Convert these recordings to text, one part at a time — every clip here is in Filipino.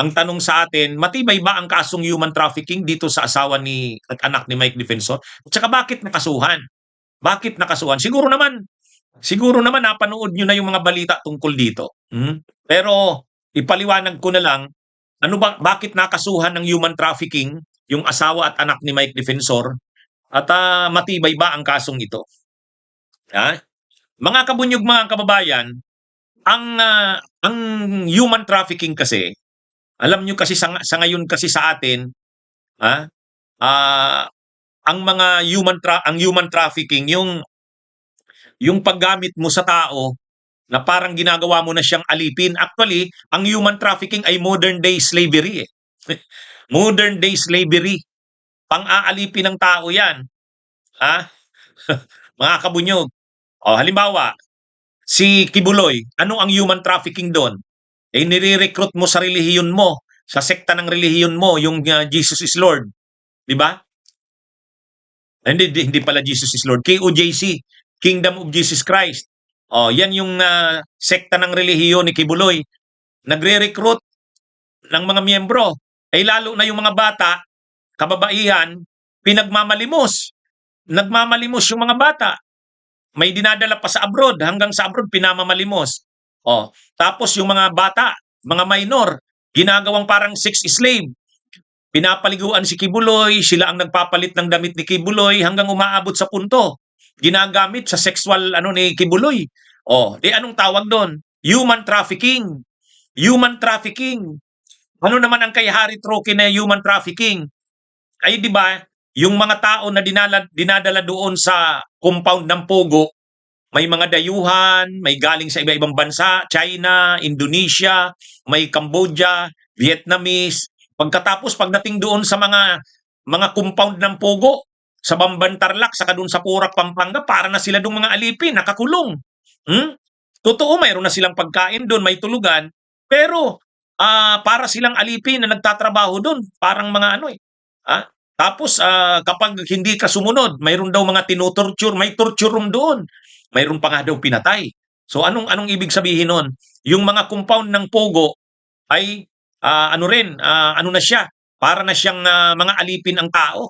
ang tanong sa atin, matibay ba ang kasong human trafficking dito sa asawa ni at anak ni Mike Defensor? At saka bakit nakasuhan? Bakit nakasuhan? Siguro naman napanood nyo na yung mga balita tungkol dito. Pero ipaliwanag ko na lang, bakit nakasuhan ng human trafficking yung asawa at anak ni Mike Defensor at matibay ba ang kasong ito? Mga kabunyog, mga kababayan, ang human trafficking kasi, alam nyo kasi sa ngayon kasi sa atin, ang human trafficking yung paggamit mo sa tao na parang ginagawa mo na siyang alipin. Actually, ang human trafficking ay modern day slavery. Modern day slavery. Pang-aalipin ng tao 'yan. Mga kabunyog. Halimbawa, si Kibuloy, ano ang human trafficking doon? Nire-recruit mo sa relihiyon mo, sa sekta ng relihiyon mo, yung Jesus is Lord. Di ba? Hindi pala Jesus is Lord. KOJC, Kingdom of Jesus Christ. Yan yung sekta ng relihiyon ni Kibuloy. Nagre-recruit ng mga miyembro. Lalo na yung mga bata, kababaihan, pinagmamalimos. Nagmamalimos yung mga bata. May dinadala pa sa abroad. Hanggang sa abroad, pinamamalimos. Tapos yung mga bata, mga minor, ginagawang parang sex slave. Pinapaliguan si Kibuloy, sila ang nagpapalit ng damit ni Kibuloy hanggang umaabot sa punto. Ginagamit sa sexual ni Kibuloy. Anong tawag doon? Human trafficking. Human trafficking. Ano naman ang kay Harry Roque na human trafficking? Ay di ba, yung mga tao na dinadala doon sa compound ng Pogo, may mga dayuhan, may galing sa iba-ibang bansa, China, Indonesia, may Cambodia, Vietnamese. Pagkatapos pagdating doon sa mga compound ng Pogo, sa Bamban Tarlac, saka doon sa Porac, Pampanga, para na sila doon mga alipin, nakakulong. Totoo, mayroon na silang pagkain doon, may tulugan, pero para silang alipin na nagtatrabaho doon, parang mga Tapos kapag hindi ka sumunod, mayroon daw mga tinutorture, may torture room doon. Mayroon pa nga daw pinatay. So anong ibig sabihin nun? Yung mga compound ng Pogo ay ano na siya, para na siyang mga alipin ang tao.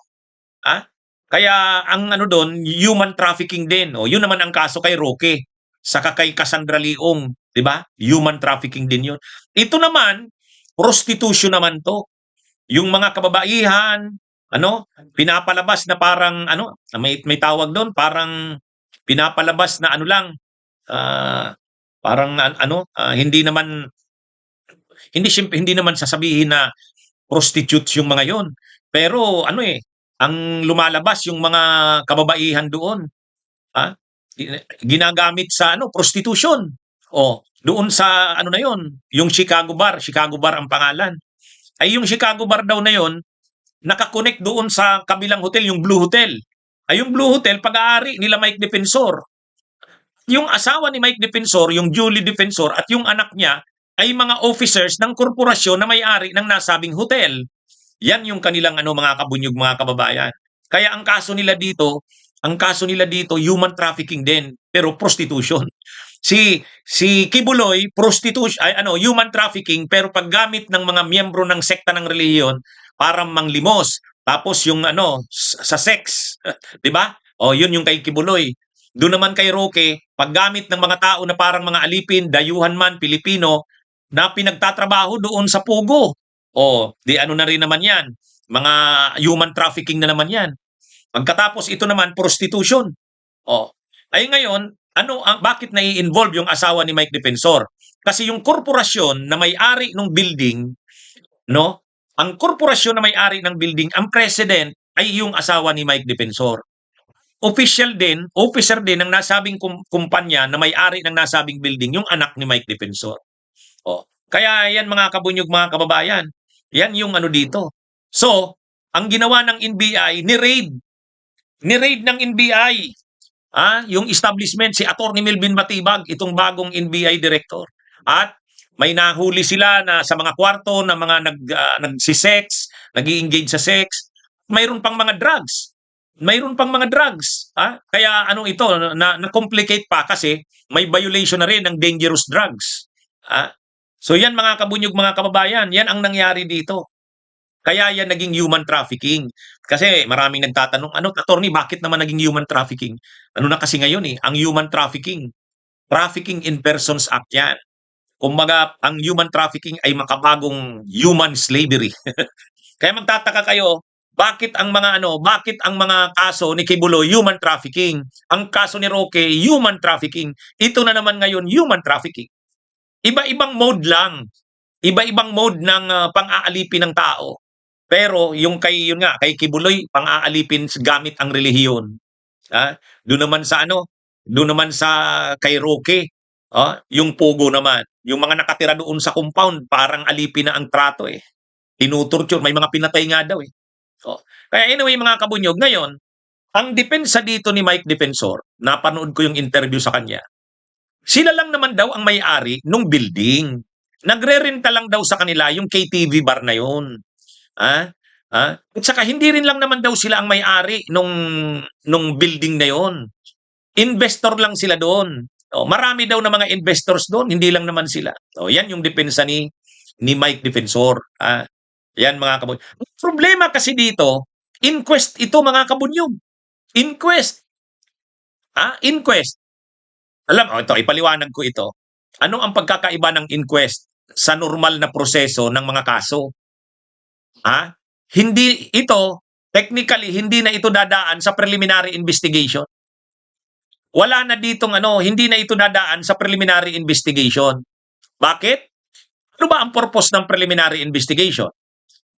Kaya ang doon, human trafficking din. Yun naman ang kaso kay Roque, saka kay Cassandra Leong, 'di ba? Human trafficking din yun. Ito naman, prostitution naman to. Yung mga kababaihan, pinapalabas na parang may tawag doon, parang pinapalabas na parang hindi naman sasabihin na prostitutes yung mga yon. Pero ang lumalabas yung mga kababaihan doon, ginagamit sa prostitution. Doon sa na yon, yung Chicago Bar ang pangalan. Ay yung Chicago Bar daw na yon, nakakonect doon sa kabilang hotel, yung Blue Hotel. Ay yung Blue Hotel, pag-aari nila Mike Defensor. Yung asawa ni Mike Defensor, yung Julie Defensor, at yung anak niya ay mga officers ng korporasyon na may-ari ng nasabing hotel. Yan yung kanilang mga kabunyog, mga kababayan. Kaya ang kaso nila dito, human trafficking din, pero prostitution. Si Kibuloy, prostitution, human trafficking, pero paggamit ng mga miyembro ng sekta ng relihiyon para manglimos. Tapos yung sa sex, 'di ba? Yun yung kay Kibuloy. Doon naman kay Roque, paggamit ng mga tao na parang mga alipin, dayuhan man, Pilipino, na pinagtatrabaho doon sa Pogo. Na rin naman yan. Mga human trafficking na naman yan. Pagkatapos ito naman, prostitution. Ay ngayon, bakit nai-involve yung asawa ni Mike Defensor? Kasi yung korporasyon na may-ari ng building, ang korporasyon na may-ari ng building, ang president ay yung asawa ni Mike Defensor. Officer din ng nasabing kumpanya na may-ari ng nasabing building, yung anak ni Mike Defensor. Kaya yan, mga kabunyog, mga kababayan, yan yung dito. So, ang ginawa ng NBI, ni-raid ng NBI, yung establishment, si Atty. Melvin Matibag, itong bagong NBI director. At may nahuli sila na sa mga kwarto na mga nagsisex, nag-i-engage sa sex. Mayroon pang mga drugs. Kaya ito, na-complicate pa kasi may violation na rin ng dangerous drugs. So yan mga kabunyog, mga kababayan, yan ang nangyari dito. Kaya yan naging human trafficking. Kasi maraming nagtatanong, ano, attorney, bakit naman naging human trafficking? Ano na kasi ngayon ang human trafficking, Trafficking in Persons Act yan. Kumbaga, ang human trafficking ay makabagong human slavery. Kaya magtataka kayo, bakit ang mga kaso ni Kibuloy human trafficking, ang kaso ni Roque human trafficking, ito na naman ngayon human trafficking. Iba-ibang mode lang. Iba-ibang mode ng pang-aalipin ng tao. Pero yun nga, kay Kibuloy, pang-aalipin gamit ang relihiyon. Doon naman sa doon naman sa kay Roque, yung Pogo naman, yung mga nakatira doon sa compound, parang alipin na ang trato eh. Tinutorture, may mga pinatay nga daw eh. Kaya anyway mga kabunyog, ngayon, ang depensa dito ni Mike Defensor, napanood ko yung interview sa kanya, sila lang naman daw ang may-ari nung building. Nagre-renta lang daw sa kanila yung KTV bar na yun. At saka hindi rin lang naman daw sila ang may-ari nung building na yun. Investor lang sila doon. Marami daw na mga investors doon, hindi lang naman sila. Yan yung depensa ni Mike Defensor. Yan mga kabunyog. Problema kasi dito, inquest ito mga kabunyog. Inquest. Inquest. Ito, ipaliwanag ko ito. Ano ang pagkakaiba ng inquest sa normal na proseso ng mga kaso? Hindi ito, technically, hindi na ito dadaan sa preliminary investigation. Wala na ditong hindi na ito dadaan sa preliminary investigation. Bakit? Ano ba ang purpose ng preliminary investigation?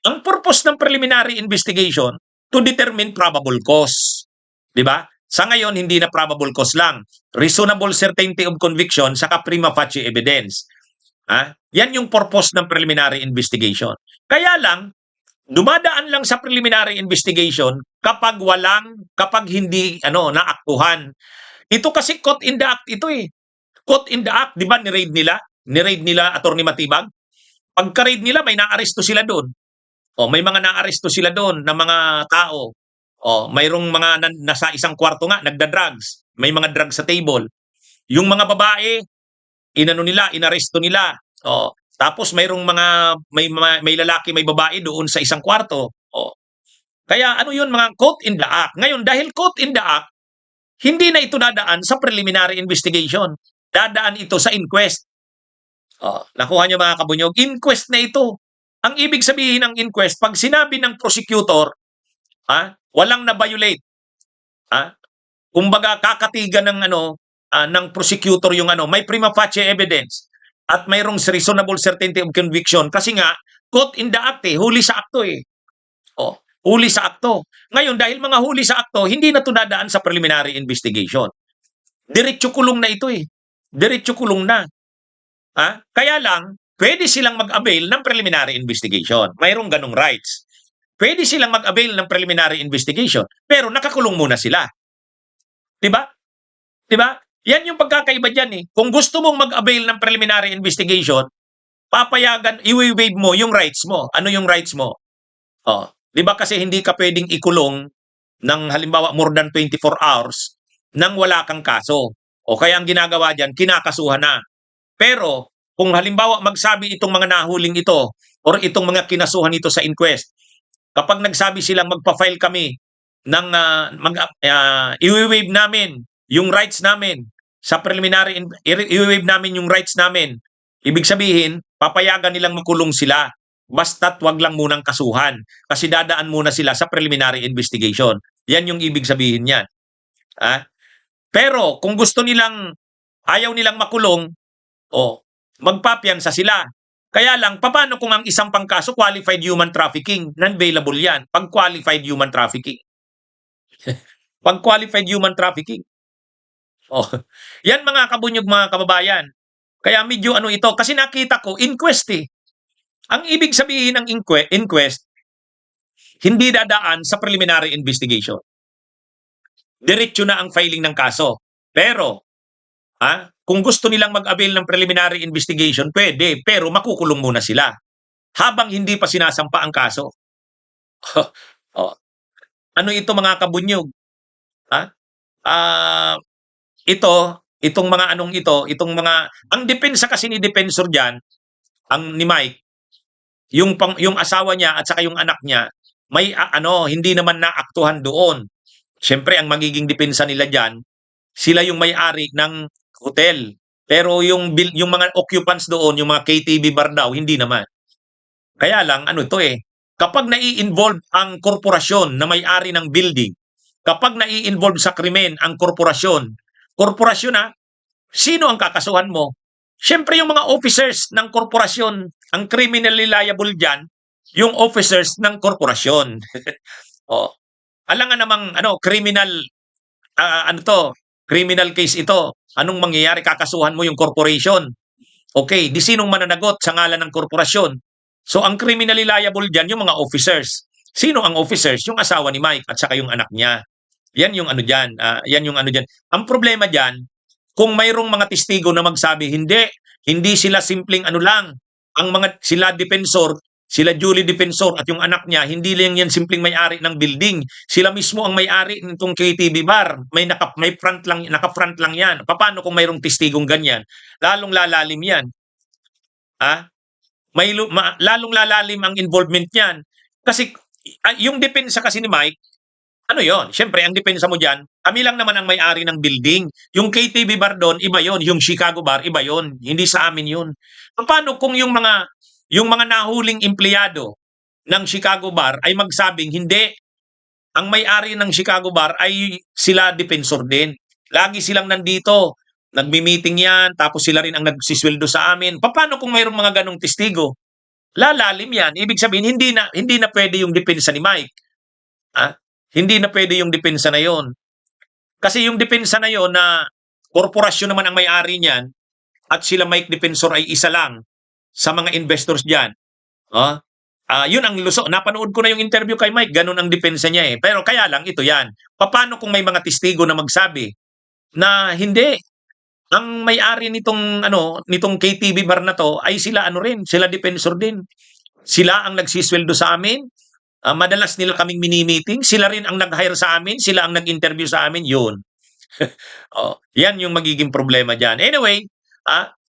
Ang purpose ng preliminary investigation, to determine probable cause. Di ba? Sa ngayon, hindi na probable cause lang. Reasonable certainty of conviction saka prima facie evidence. Yan yung purpose ng preliminary investigation. Kaya lang, dumadaan lang sa preliminary investigation kapag hindi naaktuhan. Ito kasi caught in the act ito eh. Caught in the act, di ba, ni-raid nila Attorney Matibag. Pagka-raid nila, may naaresto sila doon. May mga naaresto sila doon na mga tao. Mayroong mga nasa isang kwarto nga, nagda-drugs. May mga drugs sa table. Yung mga babae, inaresto nila. Tapos mayroong may lalaki, may babae doon sa isang kwarto. Kaya yun, mga caught in the act. Ngayon, dahil caught in the act, hindi na ito dadaan sa preliminary investigation. Dadaan ito sa inquest. Nakuha niyo mga kabunyog? Inquest na ito. Ang ibig sabihin ng inquest, pag sinabi ng prosecutor, walang na-violate. Kumbaga kakatigan ng prosecutor yung may prima facie evidence at mayroong reasonable certainty of conviction kasi nga caught in the act huli sa akto huli sa akto. Ngayon dahil mga huli sa akto, hindi na ito dadaan sa preliminary investigation. Diretso kulong na ito Diretso kulong na. Kaya lang, pwede silang mag-avail ng preliminary investigation. Mayroong ganong rights. Pwede silang mag-avail ng preliminary investigation, pero nakakulong muna sila. Diba? Diba? Yan yung pagkakaiba dyan Kung gusto mong mag-avail ng preliminary investigation, papayagan, i-waive mo yung rights mo. Ano yung rights mo? Diba kasi hindi ka pwedeng ikulong ng halimbawa more than 24 hours nang wala kang kaso. Kaya ang ginagawa dyan, kinakasuhan na. Pero kung halimbawa magsabi itong mga nahuling ito or itong mga kinasuhan ito sa inquest, kapag nagsabi silang magpa-file kami ng i-waive namin yung rights namin sa preliminary, i-waive namin yung rights namin. Ibig sabihin, papayagan nilang makulong sila. Basta't wag lang munang kasuhan kasi dadaan muna sila sa preliminary investigation. Yan yung ibig sabihin niyan. Pero kung ayaw nilang makulong, magpapiyansa sila. Kaya lang, paano kung ang isang pangkaso qualified human trafficking? Non-bailable yan. Pag qualified human trafficking. Pag qualified human trafficking. Yan mga kabunyog, mga kababayan. Kaya medyo ito. Kasi nakita ko, inquest Ang ibig sabihin ng inquest, hindi dadaan sa preliminary investigation. Diretso na ang filing ng kaso. Pero, kung gusto nilang mag-avail ng preliminary investigation, pwede, pero makukulong muna sila habang hindi pa sinasampa ang kaso. Ano ito mga kabunyog? Itong mga ang depensa kasi ni Defensor dyan, ang ni Mike, yung asawa niya at saka yung anak niya, may hindi naman naaktuhan doon. Siyempre, ang magiging depensa nila diyan, sila yung may-ari ng hotel. Pero yung mga occupants doon, yung mga KTV bar daw, hindi naman. Kaya lang, ano to eh, kapag nai-involve ang korporasyon na may-ari ng building, kapag nai-involve sa krimen ang korporasyon sino ang kakasuhan mo? Siyempre yung mga officers ng korporasyon, ang criminally liable dyan, yung officers ng korporasyon. oh. Alam nga namang criminal case ito. Anong mangyayari? Kakasuhan mo yung corporation. Okay, di sinong mananagot sa ngalan ng korporasyon? So ang criminally liable dyan, yung mga officers. Sino ang officers? Yung asawa ni Mike at saka yung anak niya. Yan yung ano dyan. Yan yung ano dyan. Ang problema dyan, kung mayroong mga testigo na magsabi, hindi sila simpleng ano lang. Sila defensor, sila Julie defensor at yung anak niya, hindi lang yan simpleng may-ari ng building. Sila mismo ang may-ari nitong KTV bar. Naka-front lang yan. Paano kung mayroong testigong ganyan? Lalong lalalim yan. Lalong lalalim ang involvement niyan. Kasi yung depensa kasi ni Mike, ano yon? Siyempre, ang depensa mo dyan, kami lang naman ang may-ari ng building. Yung KTV bar doon, iba yon. Yung Chicago bar, iba yon. Hindi sa amin yun. Paano kung yung mga nahuling empleyado ng Chicago bar ay magsabing, hindi, ang may-ari ng Chicago bar ay sila defensor din. Lagi silang nandito. Nagmi-meeting yan, tapos sila rin ang nagsisweldo sa amin. Paano kung mayroong mga ganong testigo? Lalalim yan. Ibig sabihin, hindi na pwede yung depensa ni Mike. Hindi na pwede yung depensa na yon. Kasi yung depensa na yon na korporasyon naman ang may-ari niyan at sila Mike Defensor ay isa lang sa mga investors diyan. Yun ang lusot. Napanood ko na yung interview kay Mike, ganun ang depensa niya eh. Pero kaya lang, ito yan. Paano kung may mga testigo na magsabi na hindi, ang may-ari nitong KTV bar na to ay sila sila defensor din. Sila ang nagsisweldo sa amin. Madalas nila kaming mini-meeting, sila rin ang nag-hire sa amin, sila ang nag-interview sa amin, yun. Yan yung magiging problema dyan. Anyway,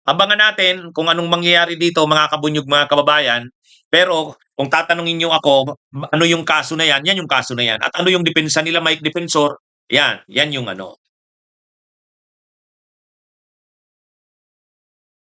abangan natin kung anong mangyayari dito, mga kabunyog, mga kababayan. Pero kung tatanungin nyo ako, ano yung kaso na yan yung kaso na yan. At ano yung depensa nila, Mike Defensor, yan yung ano.